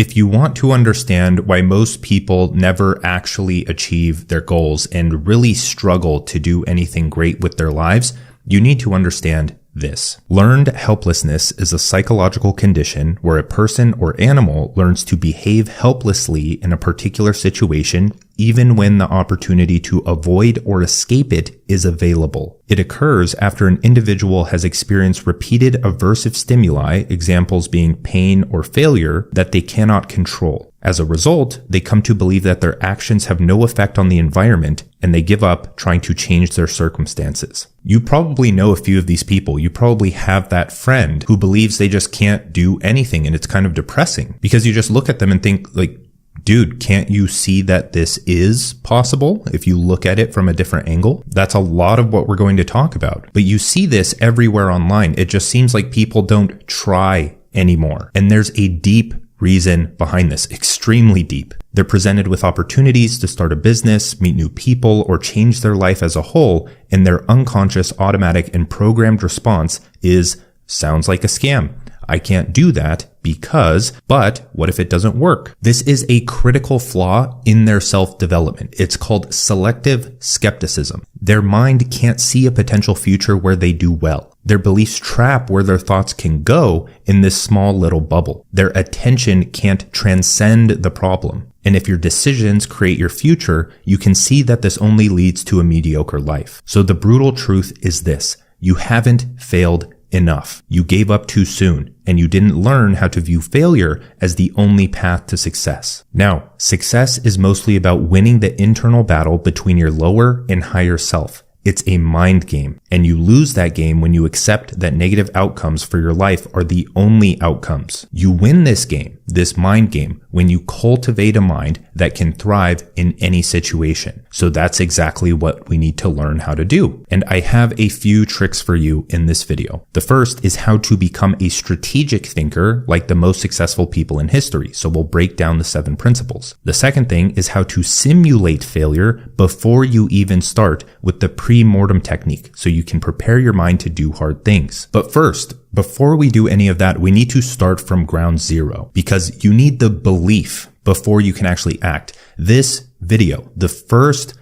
If you want to understand why most people never actually achieve their goals and really struggle to do anything great with their lives, you need to understand this. Learned helplessness is a psychological condition where a person or animal learns to behave helplessly in a particular situation, even when the opportunity to avoid or escape it is available. It occurs after an individual has experienced repeated aversive stimuli, examples being pain or failure, that they cannot control. As a result, they come to believe that their actions have no effect on the environment, and they give up trying to change their circumstances. You probably know a few of these people. You probably have that friend who believes they just can't do anything, and it's kind of depressing because you just look at them and think, like, dude, can't you see that this is possible if you look at it from a different angle? That's a lot of what we're going to talk about. But you see this everywhere online. It just seems like people don't try anymore. And there's a deep reason behind this, extremely deep. They're presented with opportunities to start a business, meet new people, or change their life as a whole, and their unconscious, automatic, and programmed response is, sounds like a scam. I can't do that because, but what if it doesn't work? This is a critical flaw in their self-development. It's called selective skepticism. Their mind can't see a potential future where they do well. Their beliefs trap where their thoughts can go in this small little bubble. Their attention can't transcend the problem. And if your decisions create your future, you can see that this only leads to a mediocre life. So the brutal truth is this: you haven't failed enough. You gave up too soon, and you didn't learn how to view failure as the only path to success. Now, success is mostly about winning the internal battle between your lower and higher self. It's a mind game, and you lose that game when you accept that negative outcomes for your life are the only outcomes. You win this game, this mind game, when you cultivate a mind that can thrive in any situation. So that's exactly what we need to learn how to do. And I have a few tricks for you in this video. The first is how to become a strategic thinker like the most successful people in history. So we'll break down the 7 principles. The second thing is how to simulate failure before you even start with the pre-mortem technique, so you can prepare your mind to do hard things. But first, before we do any of that, we need to start from ground zero, because you need the belief before you can actually act. This video, the first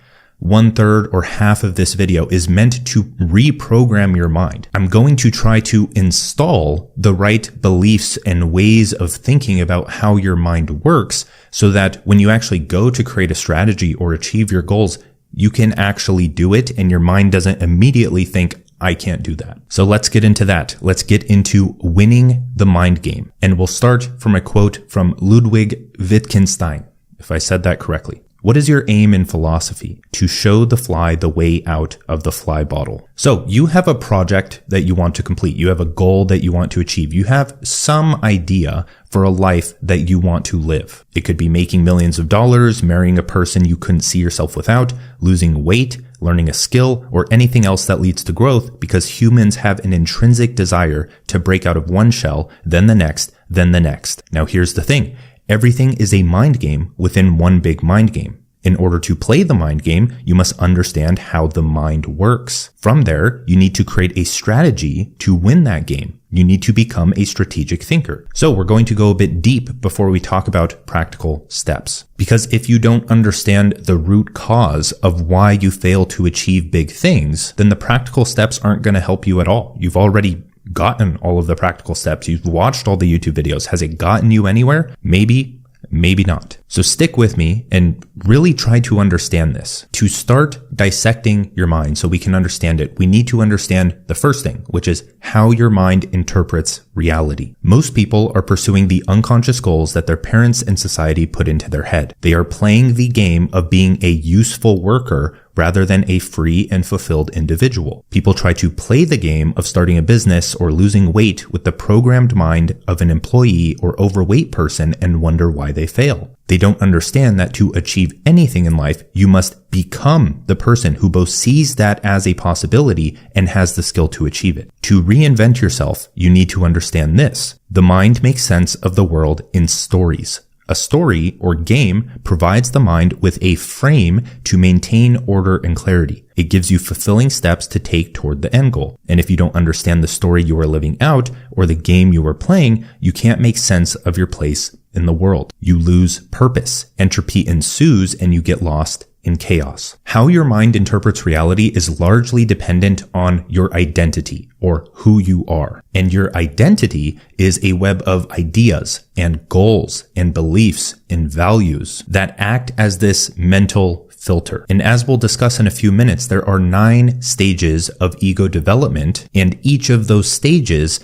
1/3 or half of this video, is meant to reprogram your mind. I'm going to try to install the right beliefs and ways of thinking about how your mind works, so that when you actually go to create a strategy or achieve your goals, you can actually do it and your mind doesn't immediately think, I can't do that. So let's get into that. Let's get into winning the mind game. And we'll start from a quote from Ludwig Wittgenstein, if I said that correctly. What is your aim in philosophy? To show the fly the way out of the fly bottle. So you have a project that you want to complete. You have a goal that you want to achieve. You have some idea for a life that you want to live. It could be making millions of dollars, marrying a person you couldn't see yourself without, losing weight, learning a skill, or anything else that leads to growth, because humans have an intrinsic desire to break out of one shell, then the next, then the next. Now here's the thing. Everything is a mind game within one big mind game. In order to play the mind game, you must understand how the mind works. From there, you need to create a strategy to win that game. You need to become a strategic thinker. So we're going to go a bit deep before we talk about practical steps. Because if you don't understand the root cause of why you fail to achieve big things, then the practical steps aren't going to help you at all. You've already gotten all of the practical steps. You've watched all the YouTube videos. Has it gotten you anywhere? Maybe not. So stick with me and really try to understand this. To start dissecting your mind so we can understand it, we need to understand the first thing, which is how your mind interprets reality. Most people are pursuing the unconscious goals that their parents and society put into their head. They are playing the game of being a useful worker rather than a free and fulfilled individual. People try to play the game of starting a business or losing weight with the programmed mind of an employee or overweight person and wonder why they fail. They don't understand that to achieve anything in life, you must become the person who both sees that as a possibility and has the skill to achieve it. To reinvent yourself, you need to understand this. The mind makes sense of the world in stories. A story or game provides the mind with a frame to maintain order and clarity. It gives you fulfilling steps to take toward the end goal. And if you don't understand the story you are living out or the game you are playing, you can't make sense of your place in the world. You lose purpose. Entropy ensues and you get lost in chaos. How your mind interprets reality is largely dependent on your identity, or who you are. And your identity is a web of ideas and goals and beliefs and values that act as this mental filter. And as we'll discuss in a few minutes, there are 9 stages of ego development, and each of those stages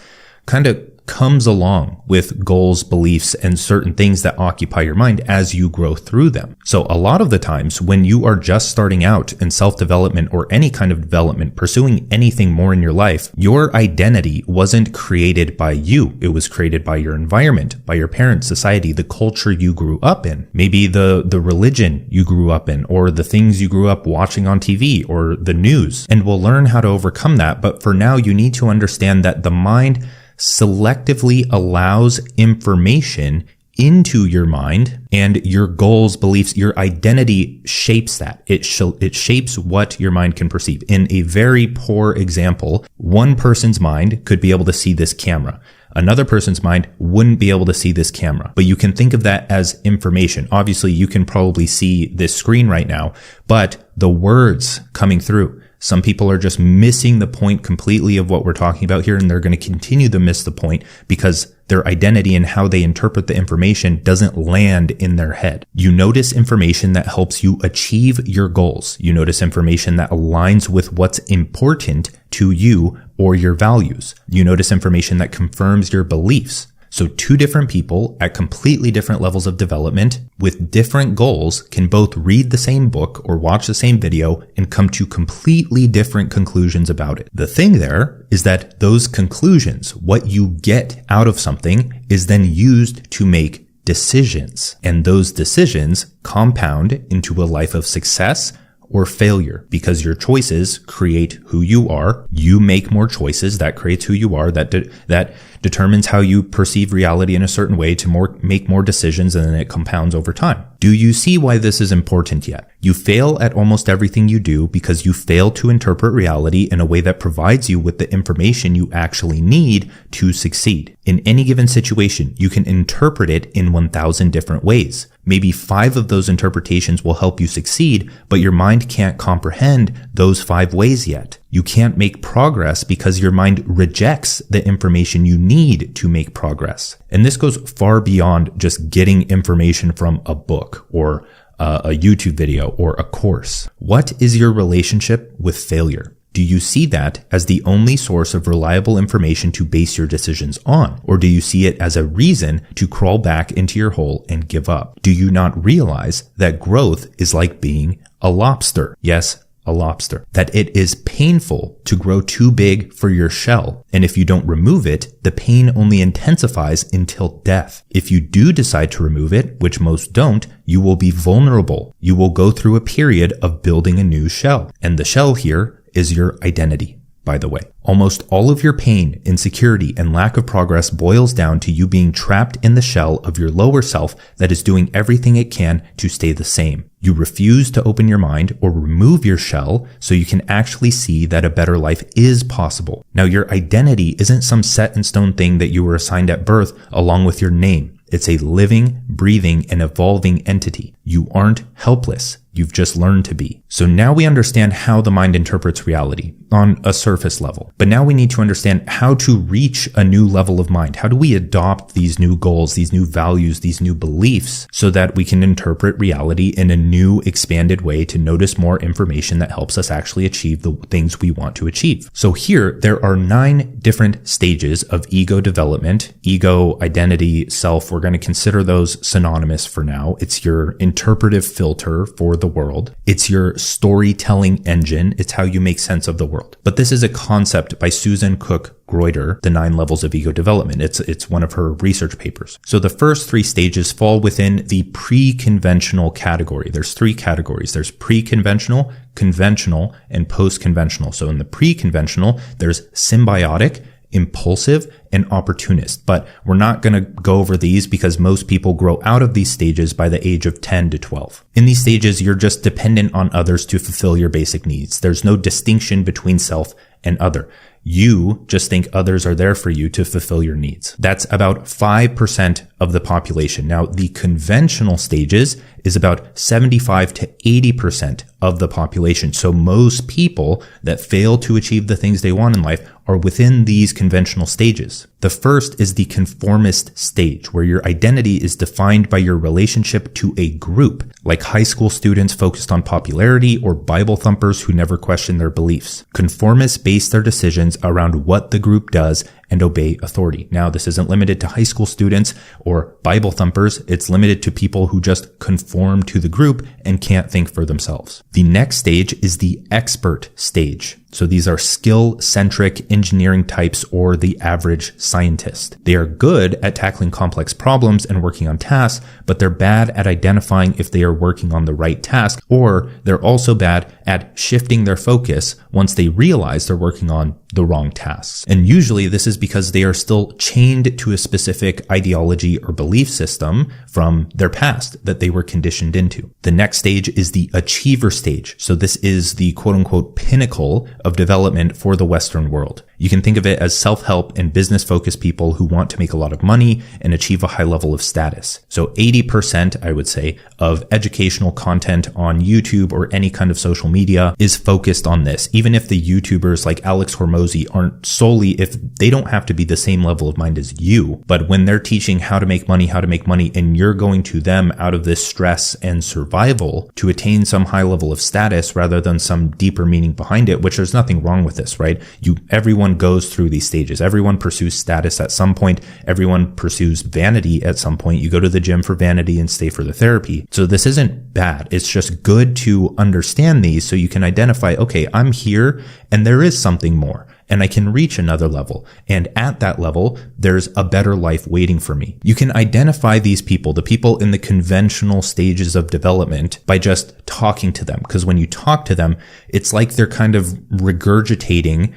kind of comes along with goals, beliefs, and certain things that occupy your mind as you grow through them. So a lot of the times when you are just starting out in self-development or any kind of development, pursuing anything more in your life, your identity wasn't created by you. It was created by your environment, by your parents, society, the culture you grew up in, maybe the religion you grew up in, or the things you grew up watching on TV or the news. And we'll learn how to overcome that. But for now, you need to understand that the mind selectively allows information into your mind, and your goals, beliefs, your identity shapes that. It shapes what your mind can perceive. In a very poor example, one person's mind could be able to see this camera. Another person's mind wouldn't be able to see this camera, but you can think of that as information. Obviously, you can probably see this screen right now, but the words coming through, some people are just missing the point completely of what we're talking about here, and they're going to continue to miss the point because their identity and how they interpret the information doesn't land in their head. You notice information that helps you achieve your goals. You notice information that aligns with what's important to you or your values. You notice information that confirms your beliefs. So 2 different people at completely different levels of development with different goals can both read the same book or watch the same video and come to completely different conclusions about it. The thing there is that those conclusions, what you get out of something, is then used to make decisions. And those decisions compound into a life of success or failure, because your choices create who you are. You make more choices, that creates who you are, that determines how you perceive reality in a certain way to make more decisions, and then it compounds over time. Do you see why this is important yet? You fail at almost everything you do because you fail to interpret reality in a way that provides you with the information you actually need to succeed. In any given situation, you can interpret it in 1,000 different ways. Maybe 5 of those interpretations will help you succeed, but your mind can't comprehend those 5 ways yet. You can't make progress because your mind rejects the information you need to make progress. And this goes far beyond just getting information from a book or a YouTube video or a course. What is your relationship with failure? Do you see that as the only source of reliable information to base your decisions on? Or do you see it as a reason to crawl back into your hole and give up? Do you not realize that growth is like being a lobster? Yes, a lobster. That it is painful to grow too big for your shell. And if you don't remove it, the pain only intensifies until death. If you do decide to remove it, which most don't, you will be vulnerable. You will go through a period of building a new shell. And the shell here is your identity, by the way. Almost all of your pain, insecurity, and lack of progress boils down to you being trapped in the shell of your lower self that is doing everything it can to stay the same. You refuse to open your mind or remove your shell so you can actually see that a better life is possible. Now, your identity isn't some set in stone thing that you were assigned at birth along with your name. It's a living, breathing, and evolving entity. You aren't helpless. You've just learned to be. So now we understand how the mind interprets reality on a surface level. But now we need to understand how to reach a new level of mind. How do we adopt these new goals, these new values, these new beliefs so that we can interpret reality in a new, expanded way to notice more information that helps us actually achieve the things we want to achieve? So here, there are 9 different stages of ego development, ego, identity, self. We're going to consider those synonymous for now. It's your interpretive filter for the world. It's your storytelling engine. It's how you make sense of the world. But this is a concept by Susan Cook-Greuter, The 9 Levels of Ego Development. It's one of her research papers. So the first 3 stages fall within the pre-conventional category. There's 3 categories. There's pre-conventional, conventional, and post-conventional. So in the pre-conventional, there's symbiotic, impulsive, and opportunist. But we're not going to go over these because most people grow out of these stages by the age of 10 to 12. In these stages, you're just dependent on others to fulfill your basic needs. There's no distinction between self and other. You just think others are there for you to fulfill your needs. That's about 5% of the population. Now, the conventional stages is about 75 to 80% of the population. So most people that fail to achieve the things they want in life are within these conventional stages. The first is the conformist stage, where your identity is defined by your relationship to a group, like high school students focused on popularity or Bible thumpers who never question their beliefs. Conformists base their decisions around what the group does and obey authority. Now, this isn't limited to high school students or Bible thumpers. It's limited to people who just conform to the group and can't think for themselves. The next stage is the expert stage. So these are skill-centric engineering types or the average scientist. They are good at tackling complex problems and working on tasks, but they're bad at identifying if they are working on the right task, or they're also bad at shifting their focus once they realize they're working on the wrong tasks. And usually this is because they are still chained to a specific ideology or belief system from their past that they were conditioned into. The next stage is the achiever stage. So this is the quote unquote pinnacle of development for the Western world. You can think of it as self-help and business-focused people who want to make a lot of money and achieve a high level of status. So 80%, I would say, of educational content on YouTube or any kind of social media is focused on this. Even if the YouTubers like Alex Hormozy aren't solely, if they don't have to be the same level of mind as you, but when they're teaching how to make money, and you're going to them out of this stress and survival to attain some high level of status rather than some deeper meaning behind it, which there's nothing wrong with this, right? Everyone goes through these stages. Everyone pursues status at some point. Everyone pursues vanity at some point. You go to the gym for vanity and stay for the therapy. So this isn't bad. It's just good to understand these so you can identify, okay, I'm here and there is something more, and I can reach another level. And at that level, there's a better life waiting for me. You can identify these people, the people in the conventional stages of development, by just talking to them. Because when you talk to them, it's like they're kind of regurgitating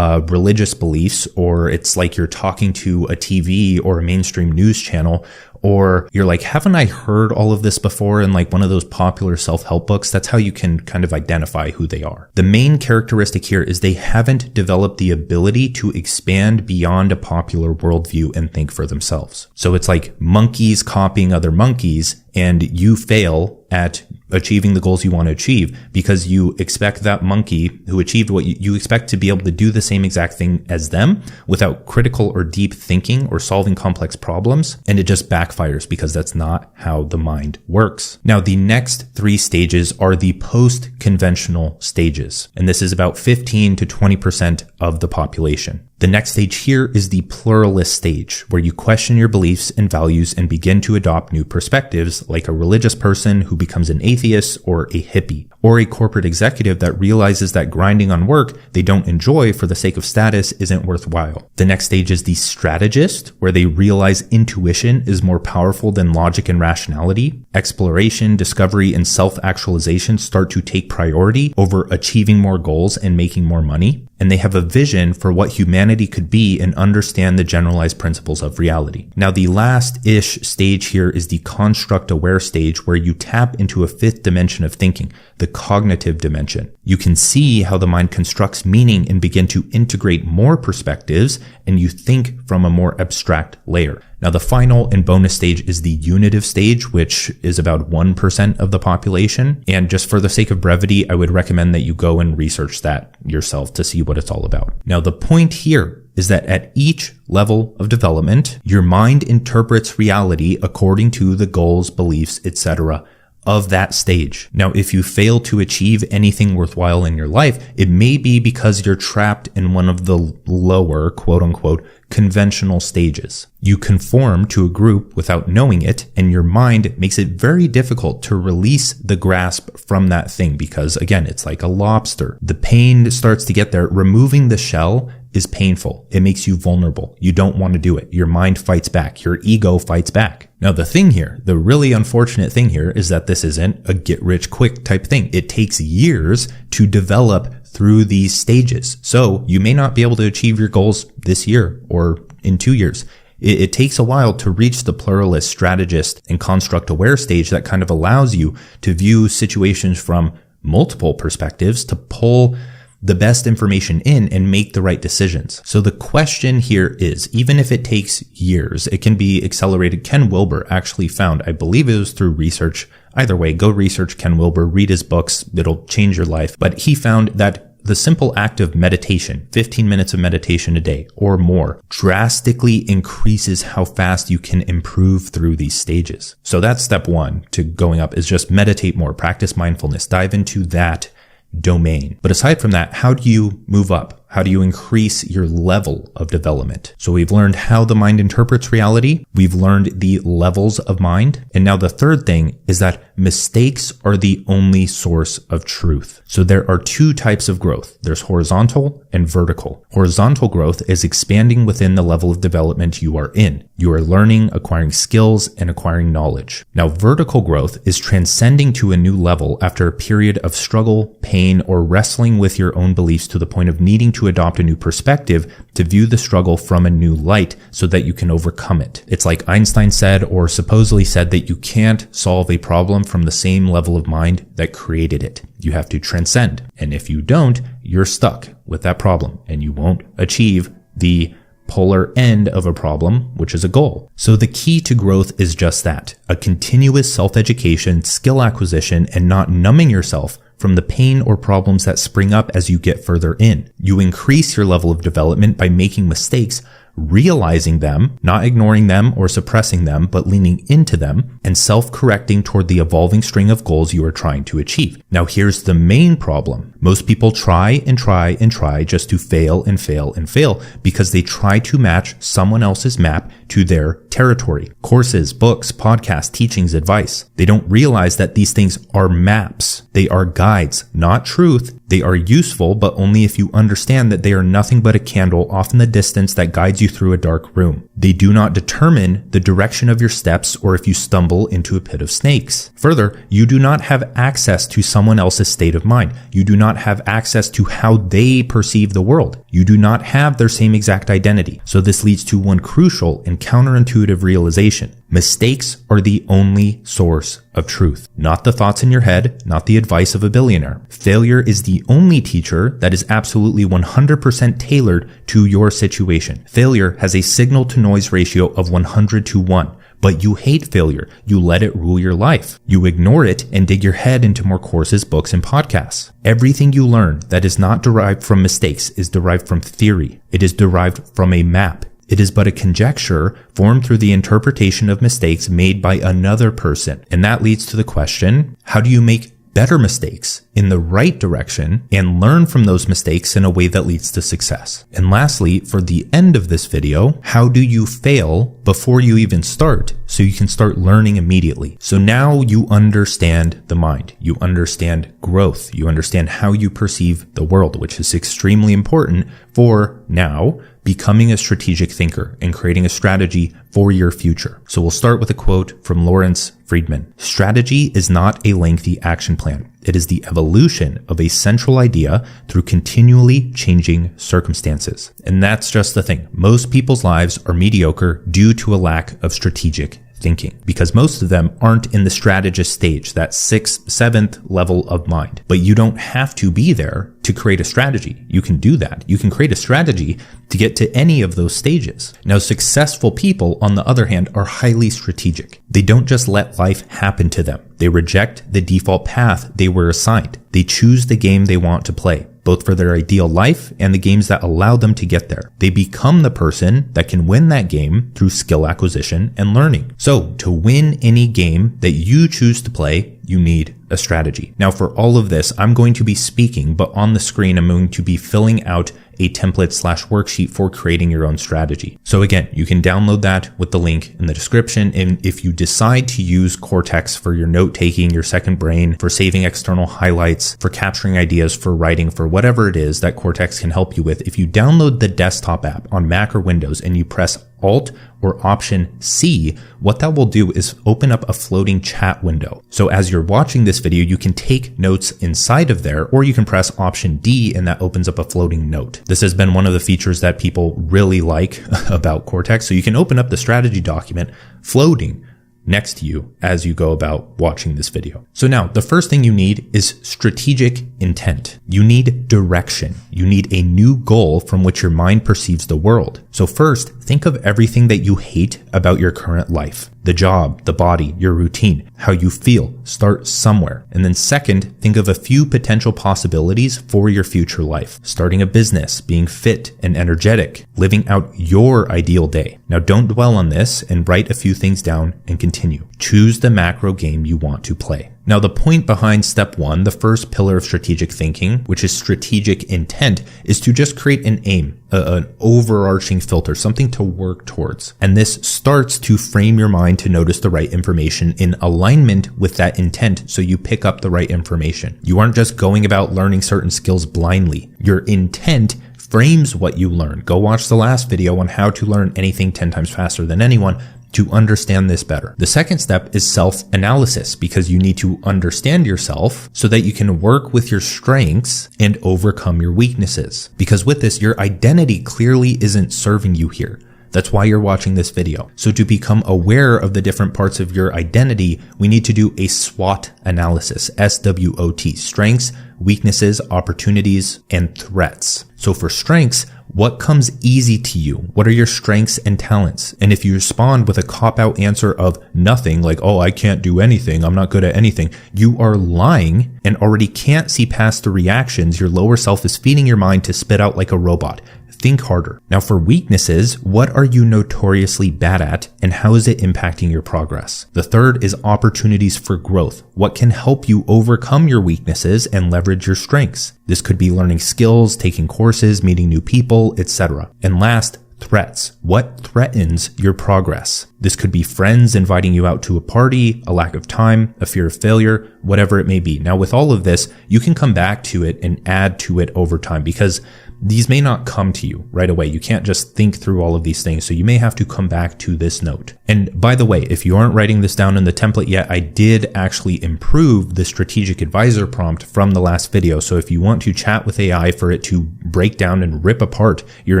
religious beliefs, or it's like you're talking to a TV or a mainstream news channel, or you're like, haven't I heard all of this before in like one of those popular self-help books? That's how you can kind of identify who they are. The main characteristic here is they haven't developed the ability to expand beyond a popular worldview and think for themselves. So it's like monkeys copying other monkeys, and you fail at achieving the goals you want to achieve because you expect that monkey who achieved what you expect to be able to do the same exact thing as them without critical or deep thinking or solving complex problems. And it just backfires because that's not how the mind works. Now, the next three stages are the post-conventional stages. And this is about 15 to 20% of the population. The next stage here is the pluralist stage, where you question your beliefs and values and begin to adopt new perspectives, like a religious person who becomes an atheist or a hippie, or a corporate executive that realizes that grinding on work they don't enjoy for the sake of status isn't worthwhile. The next stage is the strategist, where they realize intuition is more powerful than logic and rationality. Exploration, discovery, and self-actualization start to take priority over achieving more goals and making more money. And they have a vision for what humanity could be and understand the generalized principles of reality. Now, the last-ish stage here is the construct-aware stage, where you tap into a fifth dimension of thinking, the cognitive dimension. You can see how the mind constructs meaning and begin to integrate more perspectives, and you think from a more abstract layer. Now, the final and bonus stage is the unitive stage, which is about 1% of the population. And just for the sake of brevity, I would recommend that you go and research that yourself to see what it's all about. Now, the point here is that at each level of development, your mind interprets reality according to the goals, beliefs, etc. of that stage. Now, if you fail to achieve anything worthwhile in your life, it may be because you're trapped in one of the lower, quote unquote, conventional stages. You conform to a group without knowing it, and your mind makes it very difficult to release the grasp from that thing because, again, it's like a lobster. The pain starts to get there. Removing the shell is painful. It makes you vulnerable. You don't want to do it. Your mind fights back. Your ego fights back. Now, the thing here, the really unfortunate thing here, is that this isn't a get-rich-quick type thing. It takes years to develop through these stages. So you may not be able to achieve your goals this year or in 2 years. It takes a while to reach the pluralist, strategist, and construct-aware stage that kind of allows you to view situations from multiple perspectives, to pull the best information in and make the right decisions. So the question here is, even if it takes years, it can be accelerated. Ken Wilber actually found, I believe it was through research. Either way, go research Ken Wilber, read his books. It'll change your life. But he found that the simple act of meditation, 15 minutes of meditation a day or more, drastically increases how fast you can improve through these stages. So that's step one to going up, is just meditate more, practice mindfulness, dive into that domain. But aside from that, how do you move up? How do you increase your level of development? So we've learned how the mind interprets reality. We've learned the levels of mind. And now the third thing is that mistakes are the only source of truth. So there are two types of growth. There's horizontal and vertical. Horizontal growth is expanding within the level of development you are in. You are learning, acquiring skills, and acquiring knowledge. Now, vertical growth is transcending to a new level after a period of struggle, pain, or wrestling with your own beliefs to the point of needing to adopt a new perspective to view the struggle from a new light so that you can overcome it. It's like Einstein said, or supposedly said, that you can't solve a problem from the same level of mind that created it. You have to transcend. And if you don't, you're stuck with that problem and you won't achieve the polar end of a problem, which is a goal. So the key to growth is just that, a continuous self-education, skill acquisition, and not numbing yourself from the pain or problems that spring up as you get further in. You increase your level of development by making mistakes, realizing them, not ignoring them or suppressing them, but leaning into them and self-correcting toward the evolving string of goals you are trying to achieve. Now here's the main problem. Most people try and try and try just to fail and fail and fail because they try to match someone else's map to their territory. Courses, books, podcasts, teachings, advice. They don't realize that these things are maps. They are guides, not truth. They are useful, but only if you understand that they are nothing but a candle off in the distance that guides you through a dark room. They do not determine the direction of your steps or if you stumble into a pit of snakes. Further, you do not have access to someone else's state of mind. You do not have access to how they perceive the world. You do not have their same exact identity. So this leads to one crucial and counterintuitive realization. Mistakes are the only source of truth, not the thoughts in your head, not the advice of a billionaire. Failure is the only teacher that is absolutely 100% tailored to your situation. Failure has a signal to noise ratio of 100:1. But you hate failure. You let it rule your life. You ignore it and dig your head into more courses, books, and podcasts. Everything you learn that is not derived from mistakes is derived from theory. It is derived from a map. It is but a conjecture formed through the interpretation of mistakes made by another person. And that leads to the question, how do you make better mistakes in the right direction and learn from those mistakes in a way that leads to success? And lastly, for the end of this video, how do you fail before you even start so you can start learning immediately? So now you understand the mind, you understand growth, you understand how you perceive the world, which is extremely important for now becoming a strategic thinker and creating a strategy for your future. So we'll start with a quote from Lawrence Friedman. Strategy is not a lengthy action plan. It is the evolution of a central idea through continually changing circumstances. And that's just the thing. Most people's lives are mediocre due to a lack of strategic thinking, because most of them aren't in the strategist stage, that 6th, 7th level of mind. But you don't have to be there to create a strategy. You can do that. You can create a strategy to get to any of those stages. Now, successful people, on the other hand, are highly strategic. They don't just let life happen to them. They reject the default path they were assigned. They choose the game they want to play, both for their ideal life and the games that allow them to get there. They become the person that can win that game through skill acquisition and learning. So to win any game that you choose to play, you need a strategy. Now, for all of this, I'm going to be speaking, but on the screen, I'm going to be filling out a template/worksheet for creating your own strategy. So again, you can download that with the link in the description. And if you decide to use Cortex for your note taking, your second brain, for saving external highlights, for capturing ideas, for writing, for whatever it is that Cortex can help you with, if you download the desktop app on Mac or Windows and you press Alt or Option C, what that will do is open up a floating chat window. So as you're watching this video, you can take notes inside of there, or you can press Option D and that opens up a floating note. This has been one of the features that people really like about Cortex. So you can open up the strategy document floating, next to you as you go about watching this video. So now the first thing you need is strategic intent. You need direction. You need a new goal from which your mind perceives the world. So first, think of everything that you hate about your current life. The job, the body, your routine, how you feel. Start somewhere. And then second, think of a few potential possibilities for your future life. Starting a business, being fit and energetic, living out your ideal day. Now don't dwell on this and write a few things down and continue. Choose the macro game you want to play. Now, the point behind step 1, the first pillar of strategic thinking, which is strategic intent, is to just create an aim, an overarching filter, something to work towards. And this starts to frame your mind to notice the right information in alignment with that intent, so you pick up the right information. You aren't just going about learning certain skills blindly. Your intent frames what you learn. Go watch the last video on how to learn anything 10 times faster than anyone to understand this better. The second step is self-analysis, because you need to understand yourself so that you can work with your strengths and overcome your weaknesses. Because with this, your identity clearly isn't serving you here. That's why you're watching this video. So to become aware of the different parts of your identity, we need to do a SWOT analysis, SWOT, strengths, weaknesses, opportunities, and threats. So for strengths, what comes easy to you? What are your strengths and talents? And if you respond with a cop-out answer of nothing, like, oh, I can't do anything, I'm not good at anything, you are lying and already can't see past the reactions your lower self is feeding your mind to spit out like a robot. Think harder. Now for weaknesses, what are you notoriously bad at and how is it impacting your progress? The third is opportunities for growth. What can help you overcome your weaknesses and leverage your strengths? This could be learning skills, taking courses, meeting new people, etc. And last, threats. What threatens your progress? This could be friends inviting you out to a party, a lack of time, a fear of failure, whatever it may be. Now with all of this, you can come back to it and add to it over time, because these may not come to you right away. You can't just think through all of these things. So you may have to come back to this note. And by the way, if you aren't writing this down in the template yet, I did actually improve the strategic advisor prompt from the last video. So if you want to chat with AI for it to break down and rip apart your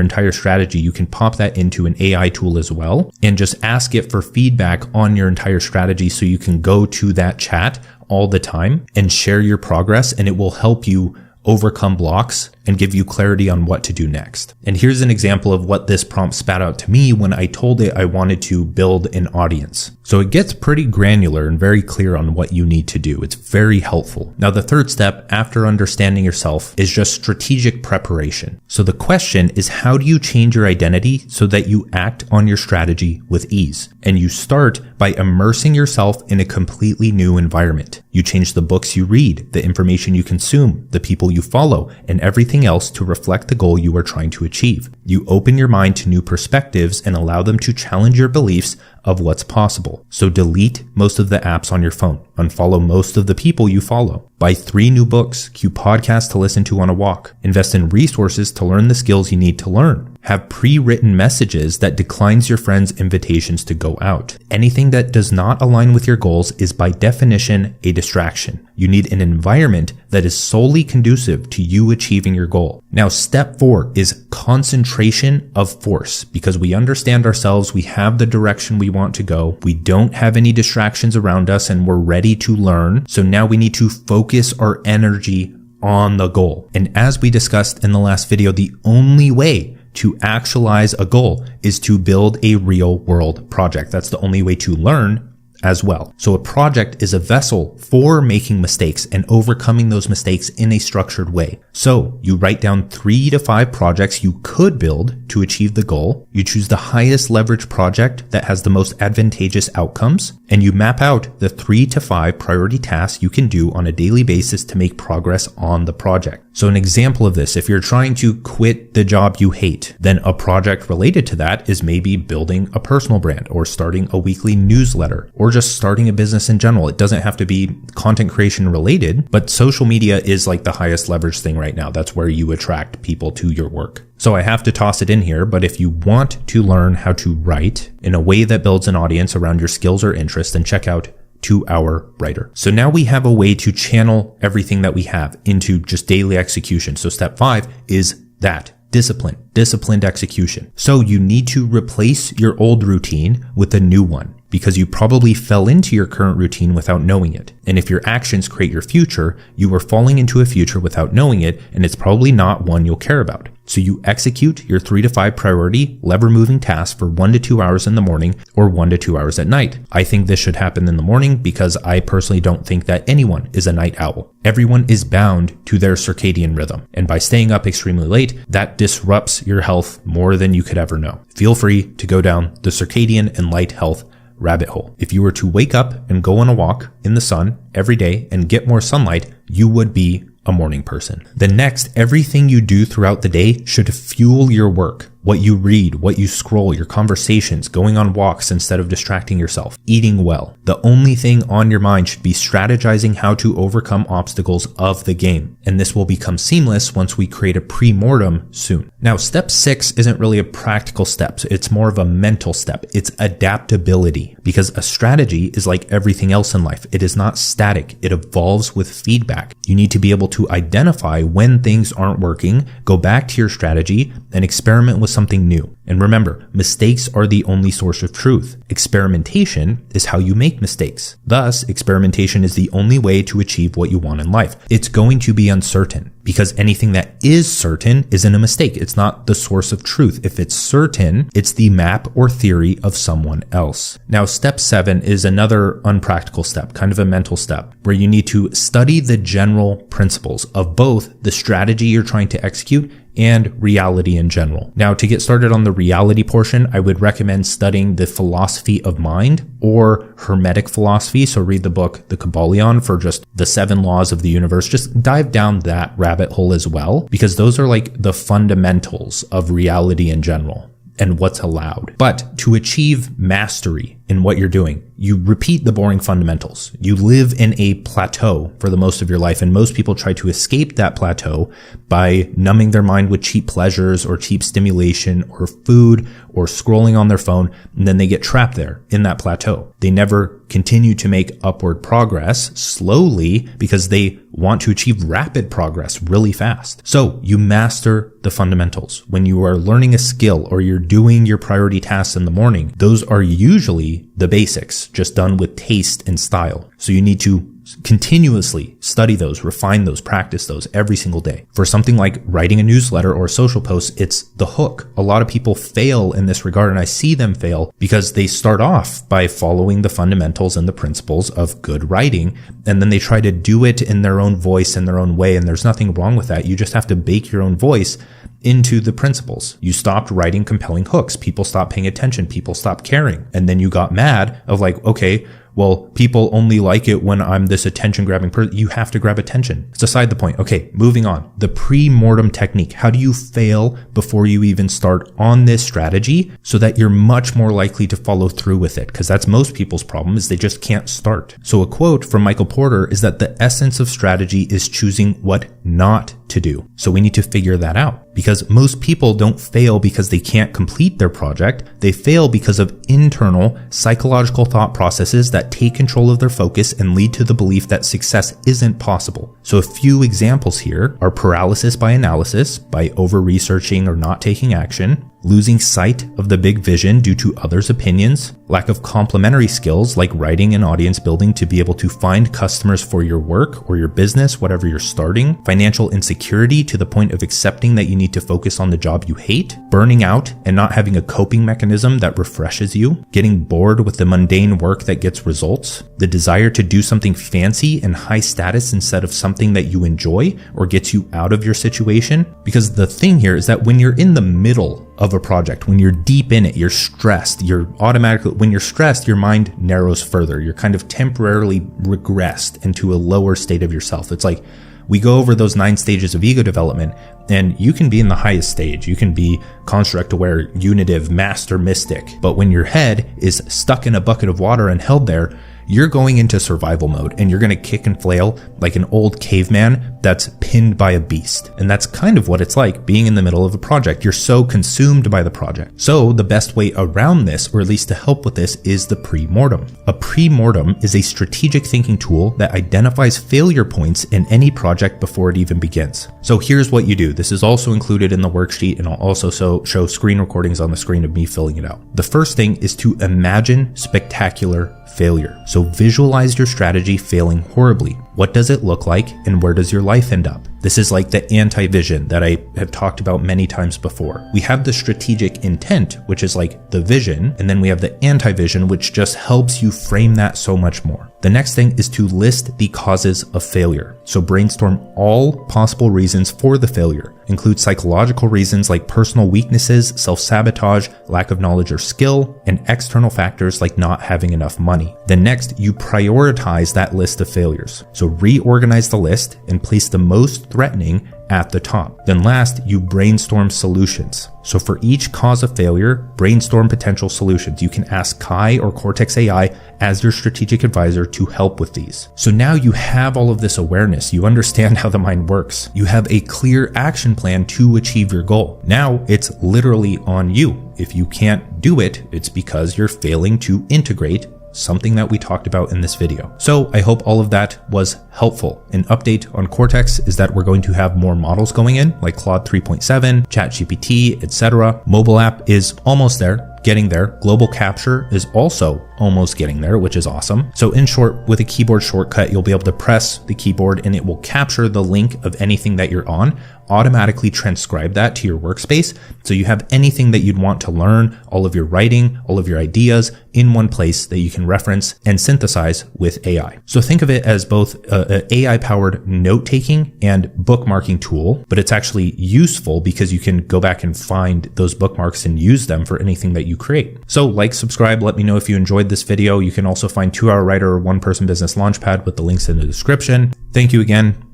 entire strategy, you can pop that into an AI tool as well and just ask it for feedback on your entire strategy, so you can go to that chat all the time and share your progress, and it will help you overcome blocks and give you clarity on what to do next. And here's an example of what this prompt spat out to me when I told it I wanted to build an audience. So it gets pretty granular and very clear on what you need to do. It's very helpful. Now, the third step after understanding yourself is just strategic preparation. So the question is, how do you change your identity so that you act on your strategy with ease? And you start by immersing yourself in a completely new environment. You change the books you read, the information you consume, the people you follow, and everything else to reflect the goal you are trying to achieve. You open your mind to new perspectives and allow them to challenge your beliefs of what's possible. So delete most of the apps on your phone. Unfollow most of the people you follow. Buy 3 new books. Cue podcasts to listen to on a walk. Invest in resources to learn the skills you need to learn. Have pre-written messages that declines your friends' invitations to go out. Anything that does not align with your goals is by definition a distraction. You need an environment that is solely conducive to you achieving your goal. Now, step 4 is concentration of force, because we understand ourselves, we have the direction we want to go, we don't have any distractions around us, and we're ready to learn. So now we need to focus our energy on the goal. And as we discussed in the last video, the only way to actualize a goal is to build a real world project. That's the only way to learn as well. So a project is a vessel for making mistakes and overcoming those mistakes in a structured way. So you write down 3 to 5 projects you could build to achieve the goal. You choose the highest leverage project that has the most advantageous outcomes, and you map out the 3 to 5 priority tasks you can do on a daily basis to make progress on the project. So an example of this, if you're trying to quit the job you hate, then a project related to that is maybe building a personal brand or starting a weekly newsletter or just starting a business in general. It doesn't have to be content creation related, but social media is like the highest leverage thing right now. That's where you attract people to your work. So I have to toss it in here, but if you want to learn how to write in a way that builds an audience around your skills or interests, then check out 2-Hour Writer. So now we have a way to channel everything that we have into just daily execution. So step 5 is that. Disciplined execution. So you need to replace your old routine with a new one. because you probably fell into your current routine without knowing it. And if your actions create your future, you are falling into a future without knowing it, and it's probably not one you'll care about. So you execute your 3 to 5 priority lever moving tasks for 1 to 2 hours in the morning or 1 to 2 hours at night. I think this should happen in the morning because I personally don't think that anyone is a night owl. Everyone is bound to their circadian rhythm. And by staying up extremely late, that disrupts your health more than you could ever know. Feel free to go down the circadian and light health rabbit hole. If you were to wake up and go on a walk in the sun every day and get more sunlight, you would be a morning person. Then next, everything you do throughout the day should fuel your work. What you read, what you scroll, your conversations, going on walks instead of distracting yourself, eating well. The only thing on your mind should be strategizing how to overcome obstacles of the game. And this will become seamless once we create a pre-mortem soon. Now, step 6 isn't really a practical step. It's more of a mental step. It's adaptability, because a strategy is like everything else in life. It is not static. It evolves with feedback. You need to be able to identify when things aren't working, go back to your strategy, and experiment with something new. And remember, mistakes are the only source of truth. Experimentation is how you make mistakes. Thus, experimentation is the only way to achieve what you want in life. It's going to be uncertain, because anything that is certain isn't a mistake. It's not the source of truth. If it's certain, it's the map or theory of someone else. Now, step 7 is another unpractical step, kind of a mental step, where you need to study the general principles of both the strategy you're trying to execute and reality in general. Now, to get started on the reality portion, I would recommend studying the philosophy of mind or Hermetic philosophy. So read the book, The Kabbalion, for just the 7 laws of the universe. Just dive down that rabbit hole as well, because those are like the fundamentals of reality in general and what's allowed. But to achieve mastery in what you're doing, you repeat the boring fundamentals. You live in a plateau for the most of your life, and most people try to escape that plateau by numbing their mind with cheap pleasures or cheap stimulation or food or scrolling on their phone, and then they get trapped there in that plateau. They never continue to make upward progress slowly because they want to achieve rapid progress really fast. So you master the fundamentals. When you are learning a skill or you're doing your priority tasks in the morning, those are usually the basics, just done with taste and style. So you need to continuously study those, refine those, practice those every single day. For something like writing a newsletter or a social post, it's the hook. A lot of people fail in this regard, and I see them fail because they start off by following the fundamentals and the principles of good writing, and then they try to do it in their own voice, in their own way, and there's nothing wrong with that. You just have to bake your own voice into the principles. You stopped writing compelling hooks. People stopped paying attention. People stopped caring. And then you got mad of like, okay, well, people only like it when I'm this attention-grabbing person. You have to grab attention. It's aside the point. Okay, moving on. The pre-mortem technique. How do you fail before you even start on this strategy so that you're much more likely to follow through with it? Because that's most people's problem, is they just can't start. So a quote from Michael Porter is that the essence of strategy is choosing what not to do. So we need to figure that out, because most people don't fail because they can't complete their project. They fail because of internal psychological thought processes that take control of their focus and lead to the belief that success isn't possible. So a few examples here are paralysis by analysis, by over-researching or not taking action, losing sight of the big vision due to others' opinions, lack of complementary skills like writing and audience building to be able to find customers for your work or your business, whatever you're starting, financial insecurity to the point of accepting that you need to focus on the job you hate, burning out and not having a coping mechanism that refreshes you, getting bored with the mundane work that gets results, the desire to do something fancy and high status instead of something that you enjoy or gets you out of your situation. Because the thing here is that when you're in the middle of a project, when you're deep in it, you're stressed, when you're stressed, your mind narrows further. You're kind of temporarily regressed into a lower state of yourself. It's like we go over those 9 stages of ego development, and you can be in the highest stage. You can be construct aware, unitive, master, mystic. But when your head is stuck in a bucket of water and held there, you're going into survival mode and you're going to kick and flail like an old caveman that's pinned by a beast. And that's kind of what it's like being in the middle of a project. You're so consumed by the project. So the best way around this, or at least to help with this, is the pre-mortem. A pre-mortem is a strategic thinking tool that identifies failure points in any project before it even begins. So here's what you do. This is also included in the worksheet, and I'll also show screen recordings on the screen of me filling it out. The first thing is to imagine spectacular failure. So visualize your strategy failing horribly. What does it look like, and where does your life end up? This is like the anti-vision that I have talked about many times before. We have the strategic intent, which is like the vision, and then we have the anti-vision, which just helps you frame that so much more. The next thing is to list the causes of failure. So brainstorm all possible reasons for the failure. Include psychological reasons like personal weaknesses, self-sabotage, lack of knowledge or skill, and external factors like not having enough money. Then next, you prioritize that list of failures. So reorganize the list and place the most threatening at the top. Then last, you brainstorm solutions. So for each cause of failure, brainstorm potential solutions. You can ask Kai or Cortex AI as your strategic advisor to help with these. So now you have all of this awareness. You understand how the mind works. You have a clear action plan to achieve your goal. Now it's literally on you. If you can't do it, it's because you're failing to integrate something that we talked about in this video. So I hope all of that was helpful. An update on Cortex is that we're going to have more models going in, like Claude 3.7, ChatGPT, etc. Mobile app is almost there, getting there. Global capture is also almost getting there, which is awesome. So in short, with a keyboard shortcut, you'll be able to press the keyboard and it will capture the link of anything that you're on, automatically transcribe that to your workspace. So you have anything that you'd want to learn, all of your writing, all of your ideas in one place that you can reference and synthesize with AI. So think of it as both an AI-powered note-taking and bookmarking tool, but it's actually useful because you can go back and find those bookmarks and use them for anything that you create. So like, subscribe, let me know if you enjoyed this video. You can also find 2 Hour Writer or One Person Business Launchpad with the links in the description. Thank you again.